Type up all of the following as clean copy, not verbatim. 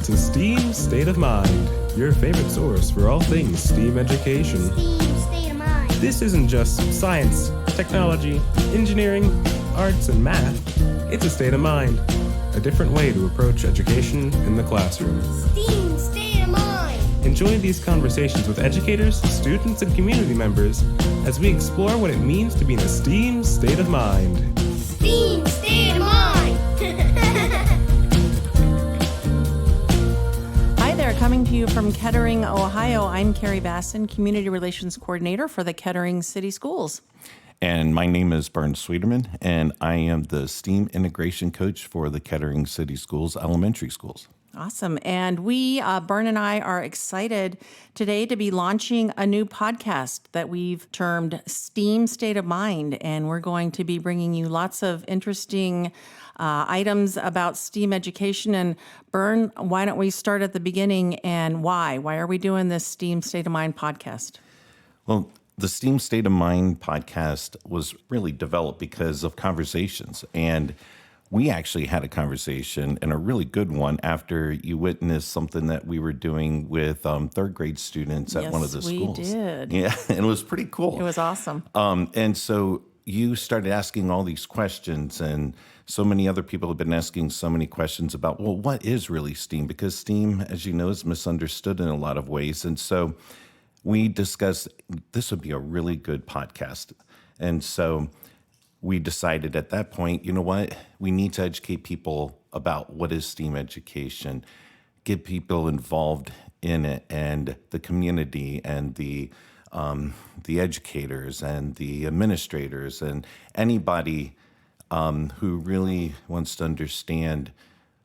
to STEAM State of Mind, your favorite source for all things STEAM education. STEAM State of Mind. This isn't just science, technology, engineering, arts, and math. It's a state of mind, a different way to approach education in the classroom. STEAM State of Mind. Enjoy these conversations with educators, students, and community members as we explore what it means to be in a STEAM state of mind. STEAM State of Mind. Hi there, coming to you from Kettering, Ohio. I'm Kari Basson, Community Relations Coordinator for the Kettering City Schools. And my name is Bern Schwieterman, and I am the STEAM Integration Coach for the Kettering City Schools Elementary Schools. Awesome. And we, Bern and I, are excited today to be launching a new podcast that we've termed STEAM State of Mind. And we're going to be bringing you lots of interesting items about STEAM education. And Bern, why don't we start at the beginning and why? Why are we doing this STEAM State of Mind podcast? Well, the STEAM State of Mind podcast was really developed because of conversations. And we actually had a conversation, and a really good one, after you witnessed something that we were doing with third grade students at one of the schools. Yes, we did. Yeah, and it was pretty cool. It was awesome. And so you started asking all these questions, and so many other people have been asking so many questions about, well, what is really STEAM? Because STEAM, as you know, is misunderstood in a lot of ways. And so we discussed this would be a really good podcast. And so we decided at that point, you know what, we need to educate people about what is STEAM education, get people involved in it, and the community and the educators and the administrators and anybody who really wants to understand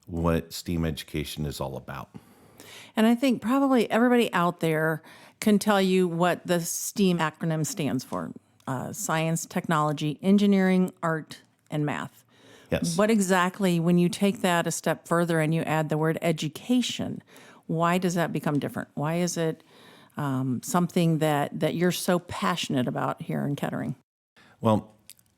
what STEAM education is all about. And I think probably everybody out there can tell you what the STEAM acronym stands for. Science, technology, engineering, art, and math. Yes. What exactly, when you take that a step further and you add the word education, why does that become different? Why is it something that you're so passionate about here in Kettering? Well,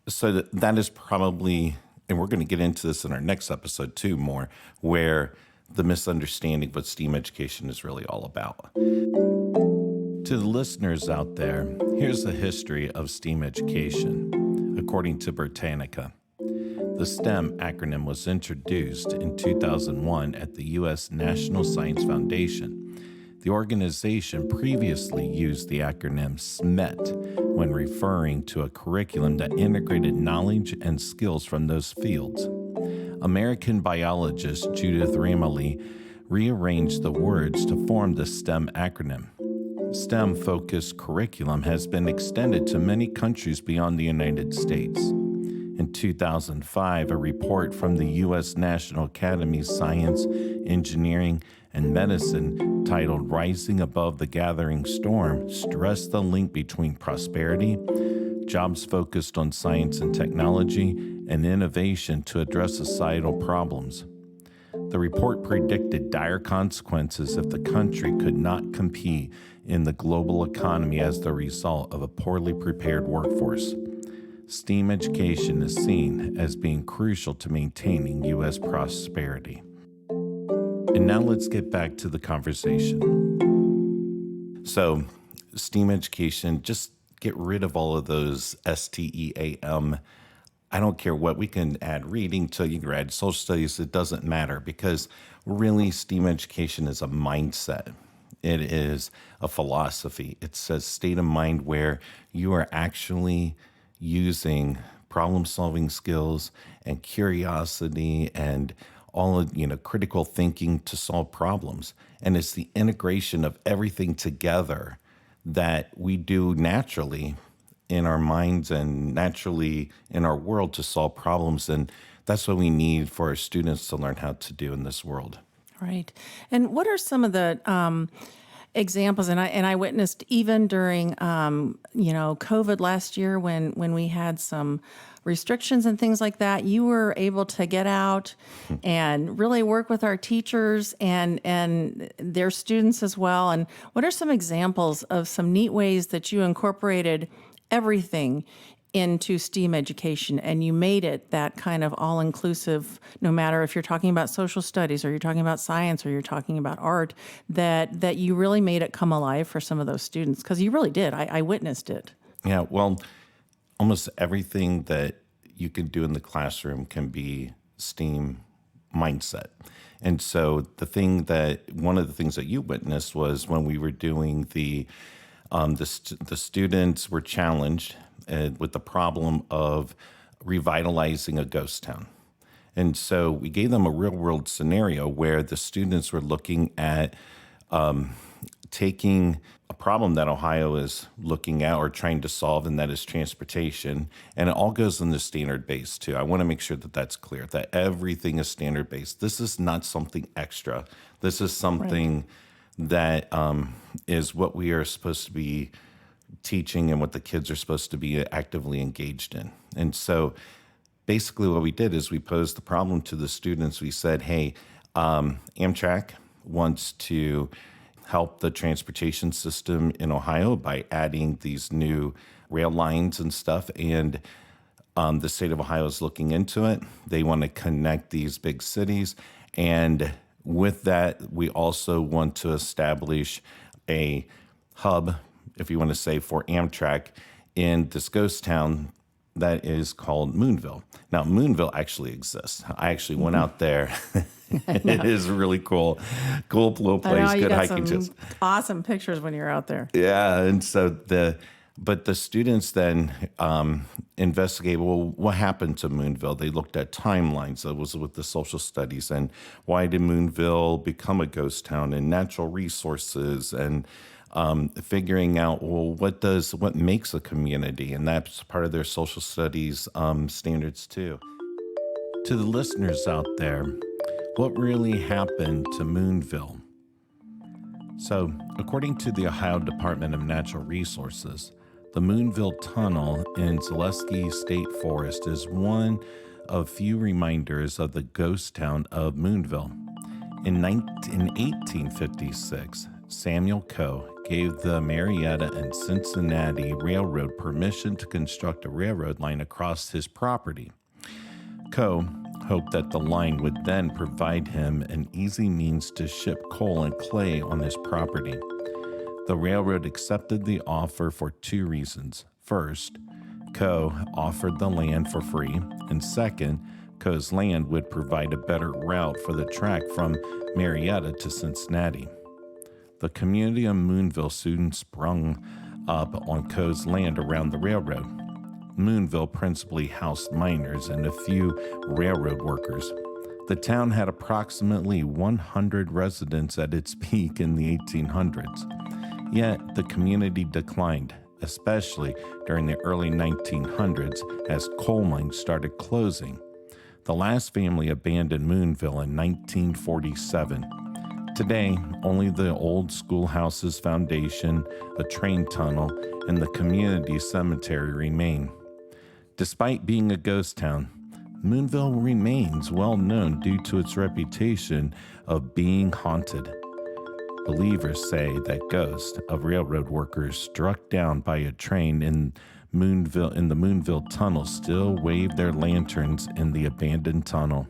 so that is probably, and we're going to get into this in our next episode too more, where the misunderstanding of what STEAM education is really all about. To the listeners out there, here's the history of STEAM education. According to Britannica, the STEM acronym was introduced in 2001 at the U.S. National Science Foundation. The organization previously used the acronym SMET when referring to a curriculum that integrated knowledge and skills from those fields. American biologist Judith Ramley rearranged the words to form the STEM acronym. STEM-focused curriculum has been extended to many countries beyond the United States. In 2005, a report from the U.S. National Academy of Science, Engineering, and Medicine titled Rising Above the Gathering Storm stressed the link between prosperity, jobs focused on science and technology, and innovation to address societal problems. The report predicted dire consequences if the country could not compete in the global economy as the result of a poorly prepared workforce. STEAM education is seen as being crucial to maintaining U.S. prosperity. And now let's get back to the conversation. So, STEAM education, just get rid of all of those STEAM. I don't care what, we can add reading to, you can add social studies, it doesn't matter, because really STEAM education is a mindset. It is a philosophy. It's a state of mind where you are actually using problem-solving skills and curiosity and all of, critical thinking to solve problems. And it's the integration of everything together that we do naturally in our minds and naturally in our world to solve problems. And that's what we need for our students to learn how to do in this world. Right. And what are some of the examples? And I witnessed even during, COVID last year when we had some restrictions and things like that, you were able to get out and really work with our teachers and their students as well. And what are some examples of some neat ways that you incorporated everything into STEAM education, and you made it that kind of all-inclusive, no matter if you're talking about social studies or you're talking about science or you're talking about art, that you really made it come alive for some of those students, because you really did. I witnessed it. Yeah, well, almost everything that you can do in the classroom can be STEAM mindset. And so one of the things that you witnessed was when we were doing the students were challenged with the problem of revitalizing a ghost town. And so we gave them a real world scenario where the students were looking at taking a problem that Ohio is looking at or trying to solve, and that is transportation. And it all goes in the standard base too. I want to make sure that that's clear, that everything is standard based. This is not something extra. This is something that is what we are supposed to be teaching and what the kids are supposed to be actively engaged in. And so basically what we did is we posed the problem to the students. We said, hey, Amtrak wants to help the transportation system in Ohio by adding these new rail lines and stuff. And the state of Ohio is looking into it. They want to connect these big cities. And with that, we also want to establish a hub, if you want to say, for Amtrak in this ghost town that is called Moonville. Now, Moonville actually exists. I actually went out there. It is really cool. Cool little place, I know, good you hiking. got some awesome pictures when you're out there. Yeah, and so the students then investigate, well, what happened to Moonville? They looked at timelines. That was with the social studies, and why did Moonville become a ghost town, and natural resources, and figuring out, well, what makes a community, and that's part of their social studies standards too. To the listeners out there, what really happened to Moonville? So, according to the Ohio Department of Natural Resources, the Moonville Tunnel in Zaleski State Forest is one of few reminders of the ghost town of Moonville. In 1856, Samuel Coe gave the Marietta and Cincinnati Railroad permission to construct a railroad line across his property. Coe hoped that the line would then provide him an easy means to ship coal and clay on his property. The railroad accepted the offer for two reasons. First, Coe offered the land for free, and second, Coe's land would provide a better route for the track from Marietta to Cincinnati. The community of Moonville soon sprung up on Coe's land around the railroad. Moonville principally housed miners and a few railroad workers. The town had approximately 100 residents at its peak in the 1800s. Yet the community declined, especially during the early 1900s as coal mines started closing. The last family abandoned Moonville in 1947. Today, only the old schoolhouse's foundation, a train tunnel, and the community cemetery remain. Despite being a ghost town, Moonville remains well known due to its reputation of being haunted. Believers say that ghosts of railroad workers struck down by a train in the Moonville tunnel still wave their lanterns in the abandoned tunnel.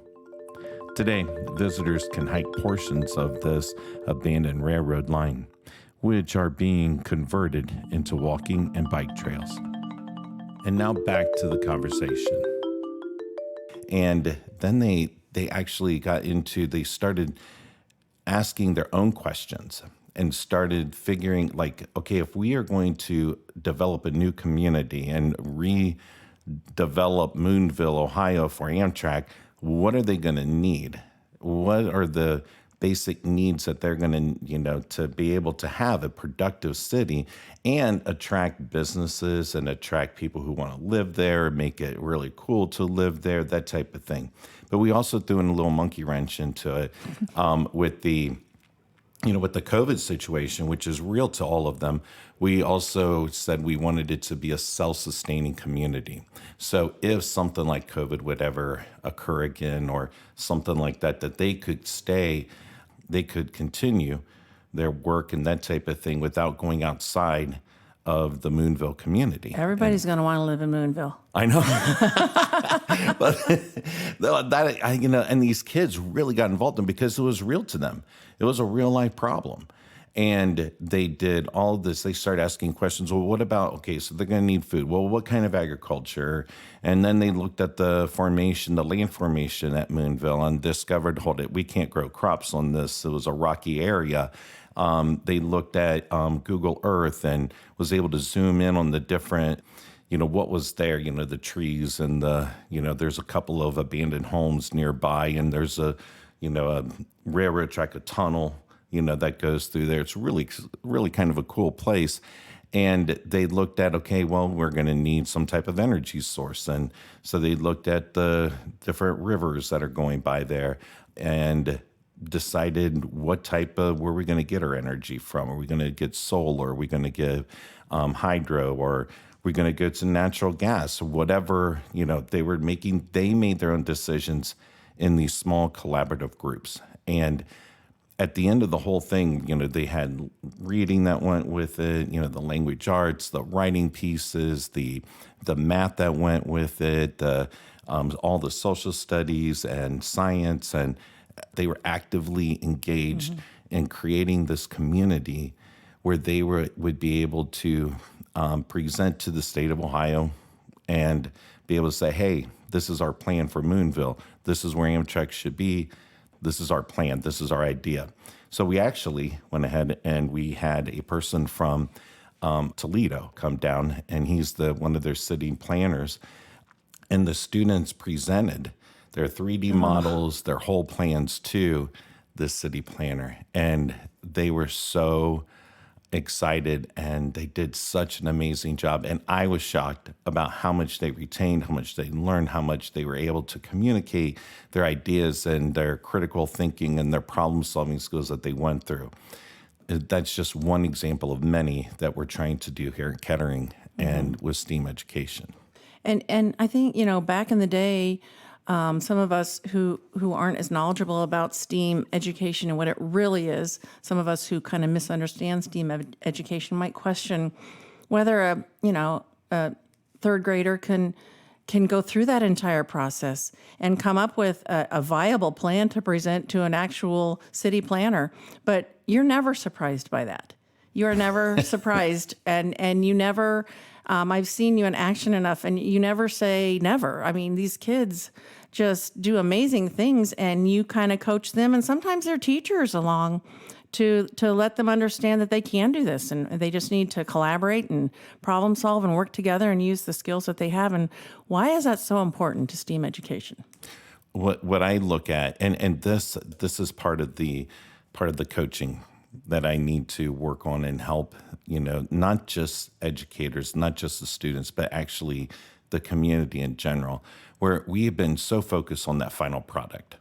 Today, visitors can hike portions of this abandoned railroad line, which are being converted into walking and bike trails. And now back to the conversation. And then they actually they started asking their own questions and started figuring, like, okay, if we are going to develop a new community and redevelop Moonville, Ohio for Amtrak, what are they going to need? What are the basic needs that they're going to, to be able to have a productive city and attract businesses and attract people who want to live there, make it really cool to live there, that type of thing. But we also threw in a little monkey wrench into it with the COVID situation, which is real to all of them. We also said we wanted it to be a self-sustaining community. So if something like COVID would ever occur again or something like that, that they could stay, they could continue their work and that type of thing without going outside of the Moonville community. Everybody's going to want to live in Moonville. I know. But and these kids really got involved in it because it was real to them. It was a real life problem. And they did all of this. They started asking questions. Well, what about, okay, so they're going to need food. Well, what kind of agriculture? And then they looked at the land formation at Moonville and discovered, hold it, we can't grow crops on this. It was a rocky area. They looked at Google Earth and was able to zoom in on the different, what was there, the trees and there's a couple of abandoned homes nearby, and there's a railroad track, a tunnel, that goes through there. It's really, really kind of a cool place. And they looked at, okay, well, we're going to need some type of energy source. And so they looked at the different rivers that are going by there and decided where we going to get our energy from. Are we going to get solar? Are we going to get hydro? Or are we going to go to natural gas? Whatever, they made their own decisions in these small collaborative groups. And at the end of the whole thing, they had reading that went with it, the language arts, the writing pieces, the math that went with it, all the social studies and science, and they were actively engaged in creating this community where they would be able to present to the state of Ohio and be able to say, hey, this is our plan for Moonville. This is where Amtrak should be. This is our plan. This is our idea. So we actually went ahead and we had a person from Toledo come down, and he's one of their city planners. And the students presented their 3D models, their whole plans to the city planner. And they were so excited, and they did such an amazing job. And I was shocked about how much they retained, how much they learned, how much they were able to communicate their ideas and their critical thinking and their problem-solving skills that they went through. That's just one example of many that we're trying to do here in Kettering and with STEAM education. And I think, back in the day, some of us who aren't as knowledgeable about STEAM education and what it really is, some of us who kind of misunderstand STEAM education might question whether a third grader can go through that entire process and come up with a viable plan to present to an actual city planner. But you're never surprised by that. You are never surprised, and you never. I've seen you in action enough, and you never say never. I mean, these kids just do amazing things, and you kind of coach them, and sometimes their teachers along to let them understand that they can do this, and they just need to collaborate and problem solve and work together and use the skills that they have. And why is that so important to STEAM education? What I look at, and this is part of the coaching that I need to work on and help, not just educators, not just the students, but actually the community in general, where we have been so focused on that final product.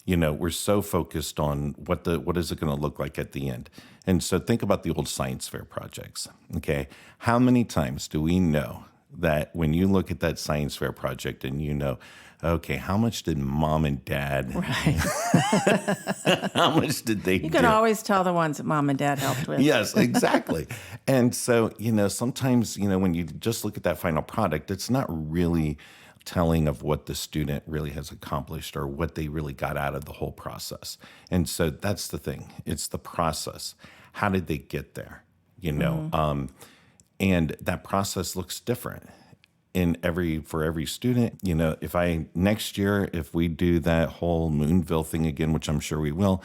We're so focused on what is it going to look like at the end. And so think about the old science fair projects, okay? How many times do we know that when you look at that science fair project and okay, how much did mom and dad, right. how much did they do? You could always tell the ones that mom and dad helped with. Yes, exactly. And so, sometimes, when you just look at that final product, it's not really telling of what the student really has accomplished or what they really got out of the whole process. And so that's the thing. It's the process. How did they get there? And that process looks different for every student. Next year, if we do that whole Moonville thing again, which I'm sure we will,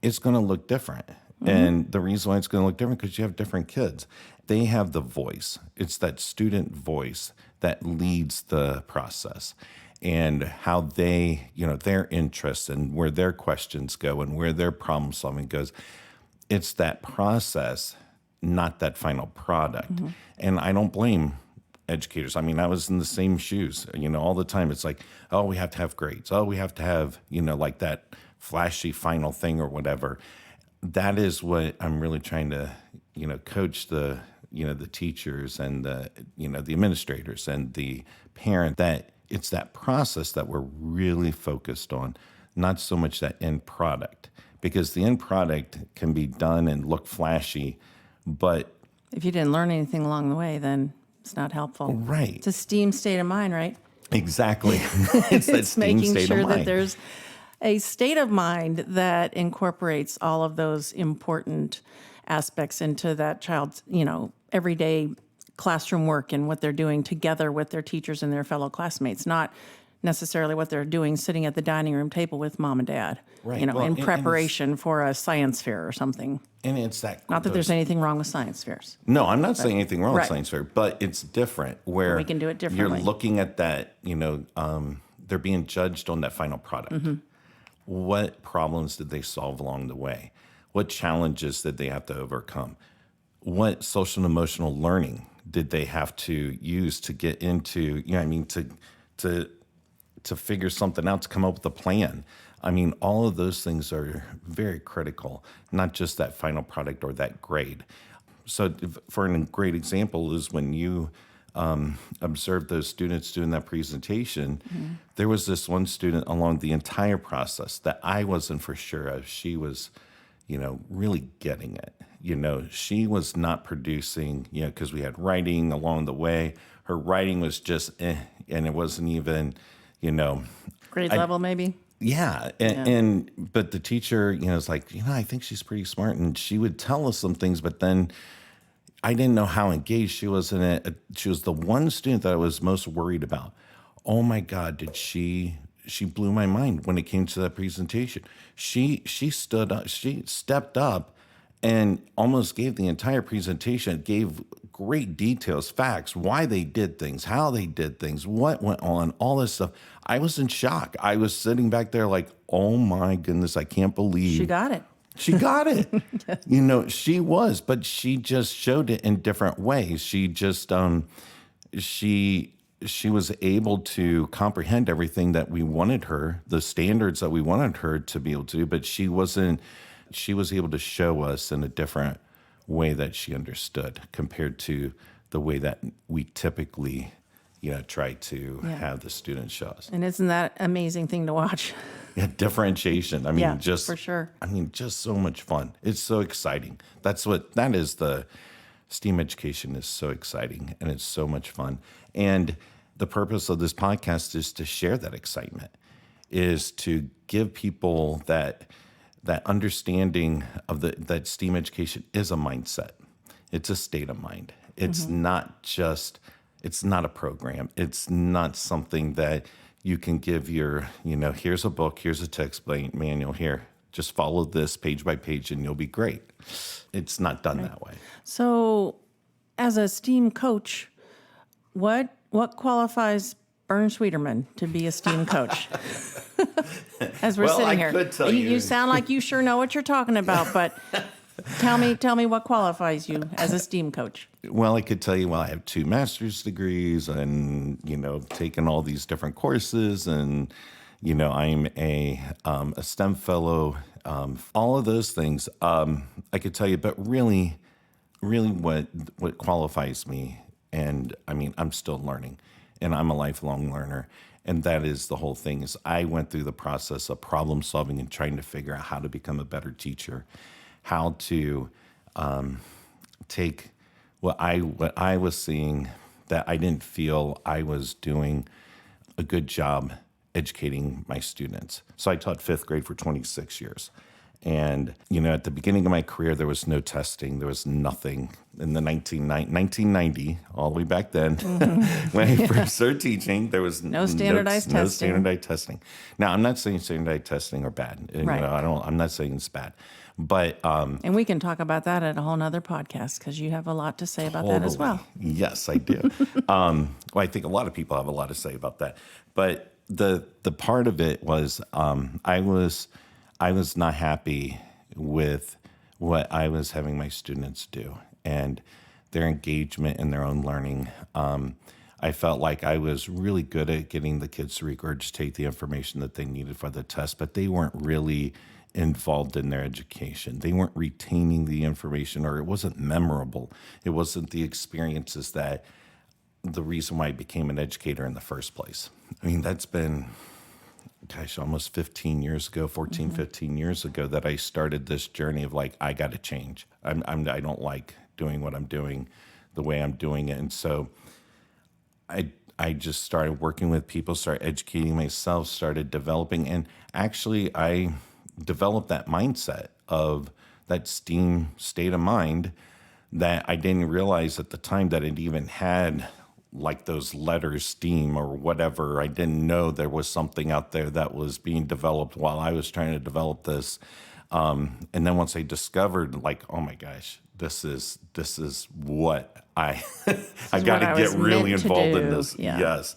it's going to look different. And the reason why it's going to look different, because you have different kids. They have the voice. It's that student voice that leads the process, and how they, their interests and where their questions go and where their problem solving goes. It's that process, not that final product. And I don't blame educators. I mean, I was in the same shoes, all the time. It's like, oh, we have to have grades. Oh, we have to have, like that flashy final thing or whatever. That is what I'm really trying to, coach the teachers and the administrators and the parent, that it's that process that we're really focused on, not so much that end product, because the end product can be done and look flashy, but If you didn't learn anything along the way, then it's not helpful. Right. It's a STEAM state of mind, right? Exactly. It's that It's STEAM making state sure of that mind. there's a state of mind that incorporates all of those important aspects into that child's, everyday classroom work and what they're doing together with their teachers and their fellow classmates, not necessarily what they're doing sitting at the dining room table with mom and dad, Right. in Well, and preparation for a science fair or something. And it's that. Not that there's anything wrong with science fairs. No, I'm not saying anything wrong with Right. science fair, but it's different where We can do it differently. You're looking at that, they're being judged on that final product. Mm-hmm. What problems did they solve along the way? What challenges did they have to overcome? What social and emotional learning did they have to use to get into, to figure something out, to come up with a plan? I mean, all of those things are very critical, not just that final product or that grade. So for a great example is when you observed those students doing that presentation, there was this one student along the entire process that I wasn't for sure of. She was, really getting it. She was not producing, because we had writing along the way. Her writing was just, and it wasn't even, Grade level, maybe? Yeah. But the teacher, is like, I think she's pretty smart. And she would tell us some things, but then I didn't know how engaged she was in it. She was the one student that I was most worried about. Oh my God, she blew my mind when it came to that presentation. She stood up, she stepped up and almost gave the entire presentation, gave great details, facts, why they did things, how they did things, what went on, all this stuff. I was in shock. I was sitting back there like, oh my goodness, I can't believe. She got it. She got it. She was, but she just showed it in different ways. She just, she was able to comprehend everything that we wanted her, the standards that we wanted her to be able to do, but she was able to show us in a different way that she understood compared to the way that we typically, try to have the students show us. And isn't that an amazing thing to watch? Yeah, differentiation. I mean, for sure. Just so much fun. It's so exciting. That is the STEAM education is so exciting and it's so much fun. And the purpose of this podcast is to share that excitement, is to give people that understanding of that STEAM education is a mindset. It's a state of mind. It's it's not a program. It's not something that you can give here's a book, here's a text manual, here, just follow this page by page and you'll be great. It's not done that way. So as a STEAM coach, what qualifies Bern Schwieterman to be a STEAM coach? As we're sitting here. Could tell you. You sound like you sure know what you're talking about, but tell me what qualifies you as a STEAM coach. Well, I could tell you, I have 2 master's degrees and, taken all these different courses and, I'm a STEM fellow, all of those things. I could tell you, but really what qualifies me, and I'm still learning and I'm a lifelong learner. And that is the whole thing, is I went through the process of problem solving and trying to figure out how to become a better teacher, how to take what I was seeing that I didn't feel I was doing a good job educating my students. So I taught 5th grade for 26 years. And, at the beginning of my career, there was no testing. There was nothing. In the 1990, all the way back then, when I first started teaching, there was no standardized testing. No standardized testing. Now, I'm not saying standardized testing are bad. Right. I'm not saying it's bad. But and we can talk about that at a whole nother podcast, because you have a lot to say about that as well. Yes, I do. I think a lot of people have a lot to say about that. But the part of it was I was not happy with what I was having my students do and their engagement in their own learning. I felt like I was really good at getting the kids to regurgitate the information that they needed for the test, but they weren't really involved in their education. They weren't retaining the information, or it wasn't memorable. It wasn't the experiences that the reason why I became an educator in the first place. That's been, almost 15 years ago, 14, 15 years ago that I started this journey of I got to change. I don't like doing what I'm doing the way I'm doing it. And so I just started working with people, started educating myself, started developing. And actually, I developed that mindset of that STEAM state of mind that I didn't realize at the time that it even had like those letters, STEAM or whatever. I didn't know there was something out there that was being developed while I was trying to develop this. And then once I discovered, like, oh my gosh, this is what I I got to get really involved in this. Yeah. Yes.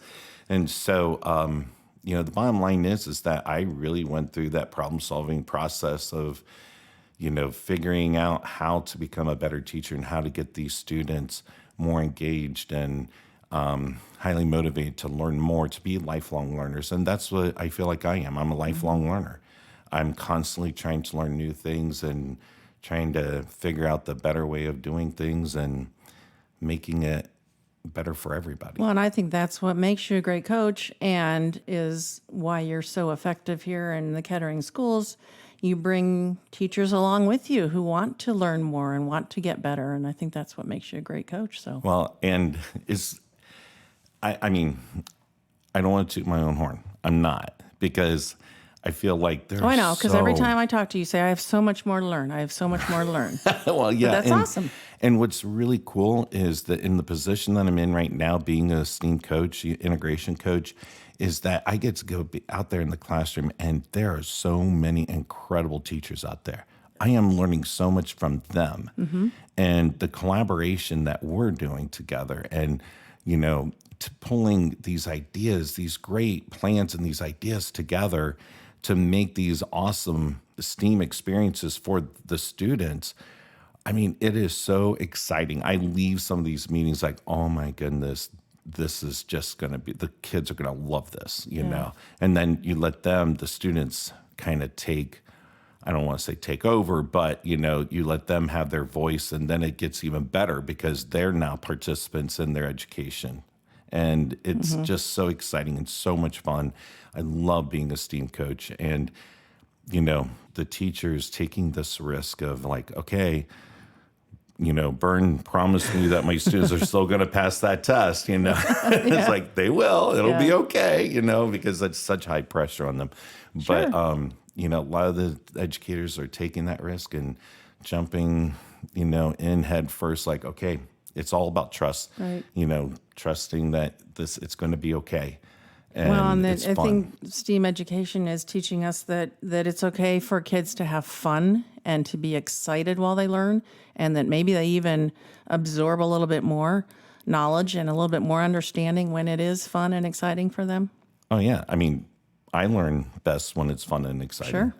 And so, the bottom line is that I really went through that problem solving process of, figuring out how to become a better teacher and how to get these students more engaged and highly motivated to learn more, to be lifelong learners. And that's what I feel like I am. I'm a lifelong learner. I'm constantly trying to learn new things and trying to figure out the better way of doing things and making it better for everybody. Well, and I think that's what makes you a great coach and is why you're so effective here in the Kettering schools. You bring teachers along with you who want to learn more and want to get better. And I think that's what makes you a great coach. So, well, and I mean, I don't want to toot my own horn. I'm not, because I feel like there's I know, because every time I talk to you, you say, I have so much more to learn. I have so much more to learn. Well, yeah. But that's awesome. And what's really cool is that in the position that I'm in right now, being a STEAM coach, integration coach, is that I get to go be out there in the classroom, and there are so many incredible teachers out there. I am learning so much from them. Mm-hmm. And the collaboration that we're doing together and, to pulling these ideas, these great plans and these ideas together to make these awesome STEAM experiences for the students. I mean, it is so exciting. I leave some of these meetings like, oh my goodness, this is just going to be, the kids are going to love this, you know? And then you let them, the students, kind of take, I don't want to say take over, but, you let them have their voice, and then it gets even better because they're now participants in their education. And it's just so exciting and so much fun. I love being a STEAM coach. And, the teachers taking this risk of like, okay, Bern promised me that my students are still going to pass that test, It's like, they will. It'll be okay, because that's such high pressure on them. Sure. But, a lot of the educators are taking that risk and jumping, in head first, like, okay, it's all about trust, right. Trusting that it's going to be okay. And I think STEAM education is teaching us that it's okay for kids to have fun and to be excited while they learn, and that maybe they even absorb a little bit more knowledge and a little bit more understanding when it is fun and exciting for them. Oh, yeah. I mean, I learn best when it's fun and exciting. Sure.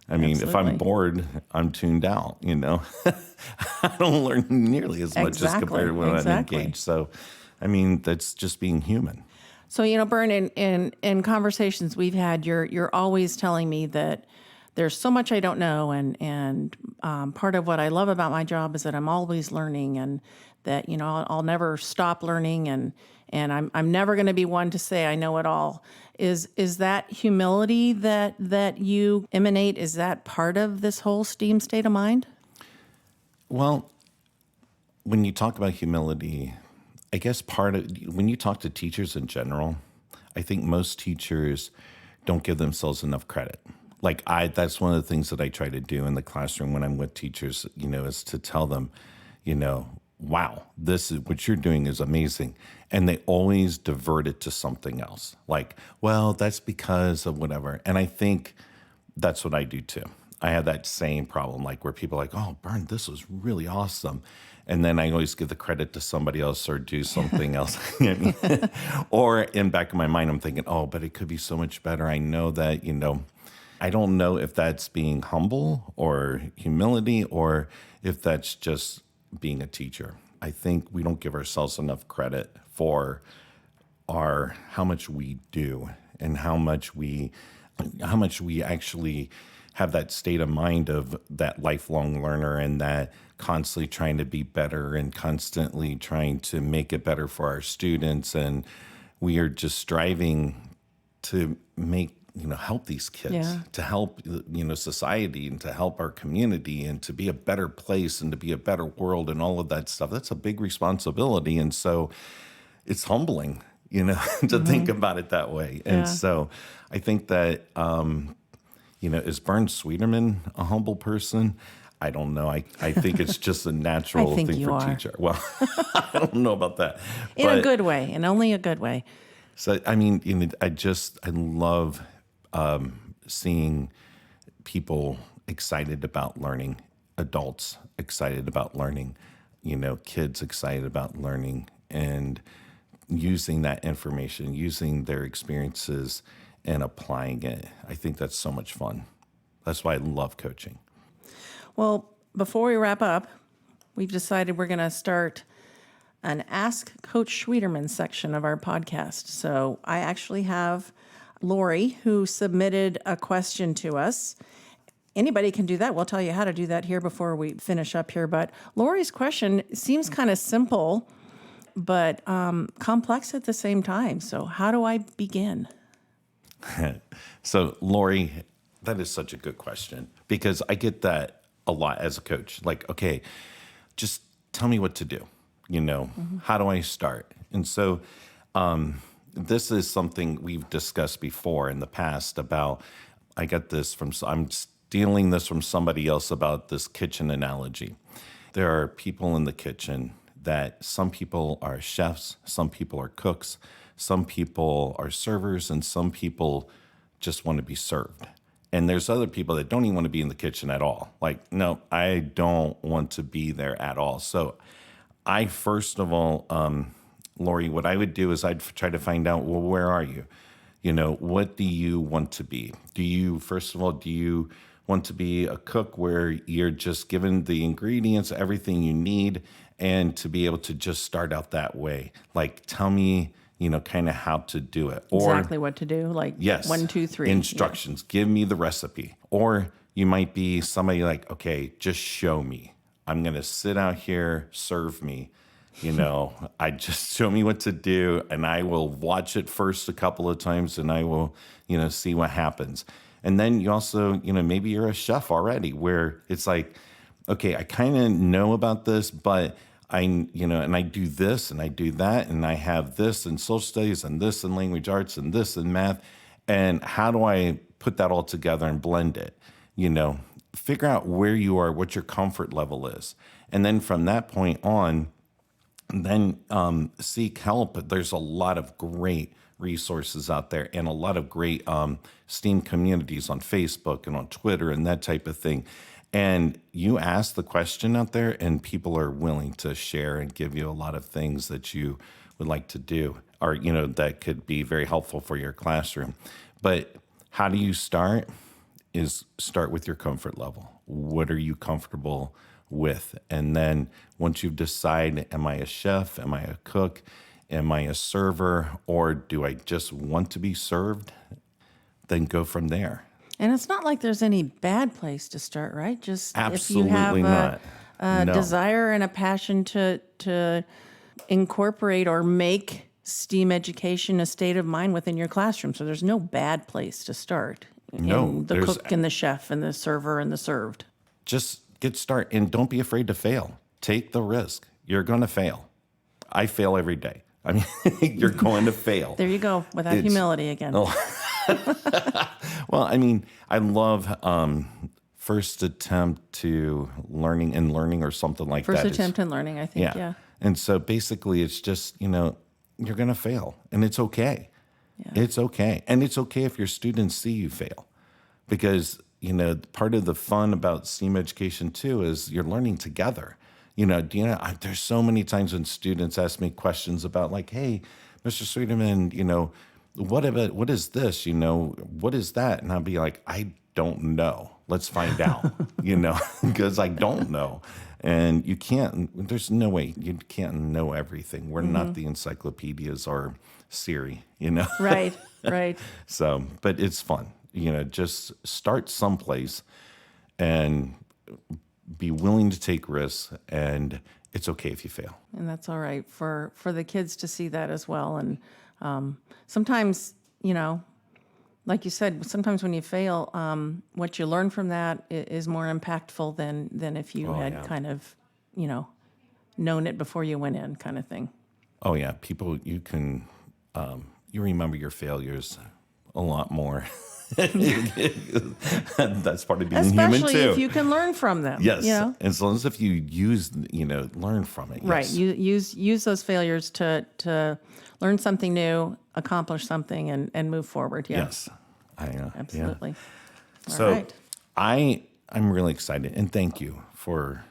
I mean, Absolutely. If I'm bored, I'm tuned out, I don't learn nearly as much as compared to when I'm engaged. So, I mean, that's just being human. So, Bern, in conversations we've had, you're always telling me that there's so much I don't know, and part of what I love about my job is that I'm always learning, and that I'll never stop learning, and I'm never going to be one to say I know it all. Is that humility that you emanate? Is that part of this whole STEAM state of mind? Well, when you talk about humility, I guess when you talk to teachers in general, I think most teachers don't give themselves enough credit. Like that's one of the things that I try to do in the classroom when I'm with teachers, is to tell them, wow, this is what you're doing is amazing. And they always divert it to something else. Like, well, that's because of whatever. And I think that's what I do too. I have that same problem, like where people are like, oh, Bern, this was really awesome. And then I always give the credit to somebody else or do something else. Or in back of my mind, I'm thinking, oh, but it could be so much better. I know that, I don't know if that's being humble or humility or if that's just being a teacher. I think we don't give ourselves enough credit for how much we do and how much we actually have that state of mind of that lifelong learner and that constantly trying to be better and constantly trying to make it better for our students. And we are just striving to make help these kids, Yeah. to help, society and to help our community and to be a better place and to be a better world and all of that stuff. That's a big responsibility. And so it's humbling, to think about it that way. Yeah. And so I think that, is Bern Schwieterman a humble person? I don't know. I think it's just a natural I think thing you for are. teacher. Well, I don't know about that. In a good way, and only a good way. So, I mean, I love seeing people excited about learning, adults excited about learning, kids excited about learning, and using that information, using their experiences and applying it. I think that's so much fun. That's why I love coaching. Well, before we wrap up, we've decided we're going to start an Ask Coach Schwieterman section of our podcast. So I actually have Lori, who submitted a question to us. Anybody can do that. We'll tell you how to do that here before we finish up here. But Lori's question seems kind of simple, but complex at the same time. So how do I begin? So, Lori, that is such a good question because I get that a lot as a coach. Like, okay, just tell me what to do. How do I start? And so this is something we've discussed before in the past about, I'm stealing this from somebody else about this kitchen analogy. There are people in the kitchen that some people are chefs, some people are cooks, some people are servers, and some people just want to be served. And there's other people that don't even want to be in the kitchen at all. Like, no, I don't want to be there at all. So I, first of all, Lori, what I would do is I'd try to find out, well, where are you? What do you want to be? Do you want to be a cook where you're just given the ingredients, everything you need, and to be able to just start out that way? Like, tell me, kind of how to do it. Or Exactly what to do. Like, yes, 1, 2, 3. instructions. Yeah. Give me the recipe. Or you might be somebody like, okay, just show me. I'm going to sit out here, serve me. I just show me what to do, and I will watch it first a couple of times, and I will, see what happens. And then you also, maybe you're a chef already, where it's like, okay, I kind of know about this, but and I do this and I do that, and I have this in social studies and this in language arts and this in math. And how do I put that all together and blend it? Figure out where you are, what your comfort level is. And then from that point on, then seek help. There's a lot of great resources out there and a lot of great STEAM communities on Facebook and on Twitter and that type of thing. And you ask the question out there, and people are willing to share and give you a lot of things that you would like to do, or, that could be very helpful for your classroom. But how do you start? Is start with your comfort level. What are you comfortable with? And then once you've decided, am I a chef? Am I a cook? Am I a server? Or do I just want to be served? Then go from there. And it's not like there's any bad place to start, right? Just Absolutely if you have not. a No. desire and a passion to incorporate or make STEAM education a state of mind within your classroom. So there's no bad place to start. No, in the cook and the chef and the server and the served. Just get started, and don't be afraid to fail. Take the risk. You're going to fail. I fail every day. I mean, you're going to fail. There you go, with that humility again. Well, I mean, I love first attempt to learning or something like that. First attempt in learning, I think, yeah. And so basically it's just, you're going to fail, and it's okay. Yeah. It's okay. And it's okay if your students see you fail, because, part of the fun about STEAM education too is you're learning together. There's so many times when students ask me questions about like, hey, Mr. Schwieterman, what is this? What is that? And I'll be like, I don't know. Let's find out, because I don't know. And there's no way you can't know everything. We're not the encyclopedias or Siri, Right. So, but it's fun, just start someplace and be willing to take risks, and it's okay if you fail. And that's all right for the kids to see that as well. And sometimes, like you said, sometimes when you fail, what you learn from that is more impactful than if you had kind of, known it before you went in, kind of thing. Oh yeah, people, you can, you remember your failures a lot more. That's part of being human too. Especially if you can learn from them. Yes, as long as if you learn from it. Right, Yes. you use those failures to learn something new, accomplish something, and move forward. Yeah. Yes, Absolutely. Yeah. All So right. I'm really excited, and thank you for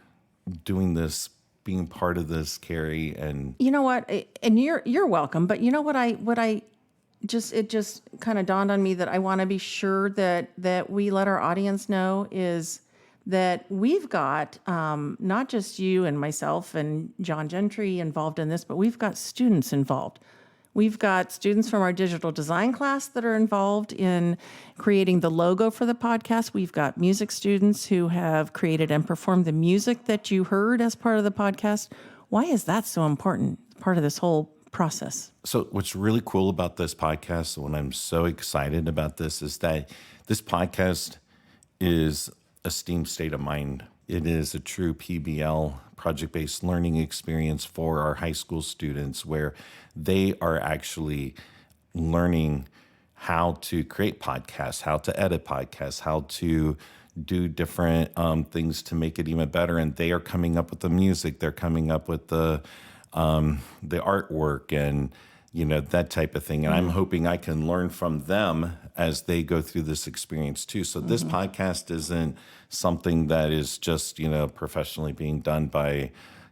doing this, being part of this, Kari. And You know what? And you're welcome. But you know what it just kind of dawned on me that I want to be sure that we let our audience know is that we've got not just you and myself and John Gentry involved in this, but we've got students involved. We've got students from our digital design class that are involved in creating the logo for the podcast. We've got music students who have created and performed the music that you heard as part of the podcast. Why is that so important? Part of this whole process. so what's really cool about this podcast, and what I'm so excited about this, is that this podcast is a STEAM state of mind. It is a true PBL, project-based learning experience for our high school students, where they are actually learning how to create podcasts, how to edit podcasts, how to do different things to make it even better. And they are coming up with the music. They're coming up with the artwork and, that type of thing. And I'm hoping I can learn from them as they go through this experience too. So this podcast isn't something that is just, professionally being done by,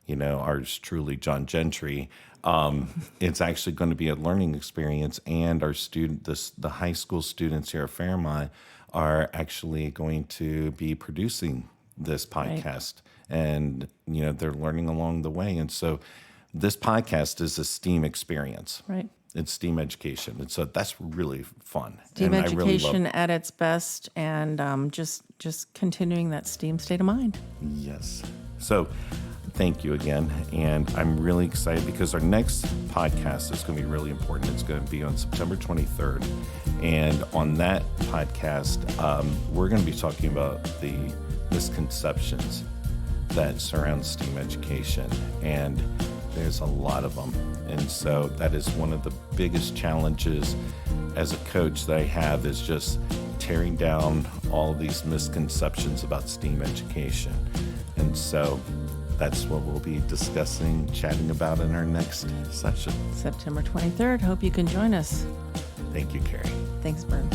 ours truly, John Gentry. It's actually going to be a learning experience, and our the high school students here at Fairmont are actually going to be producing this podcast, and they're learning along the way. And so this podcast is a STEAM experience. Right. It's STEAM education, and so that's really fun. STEAM and education at its best, and just continuing that STEAM state of mind. Yes. So thank you again. And I'm really excited because our next podcast is going to be really important. It's going to be on September 23rd. And on that podcast, we're going to be talking about the misconceptions that surround STEAM education. And there's a lot of them. And so that is one of the biggest challenges as a coach that I have, is just tearing down all these misconceptions about STEAM education. And so that's what we'll be discussing, chatting about in our next session. September 23rd. Hope you can join us. Thank you, Kari. Thanks, Bern.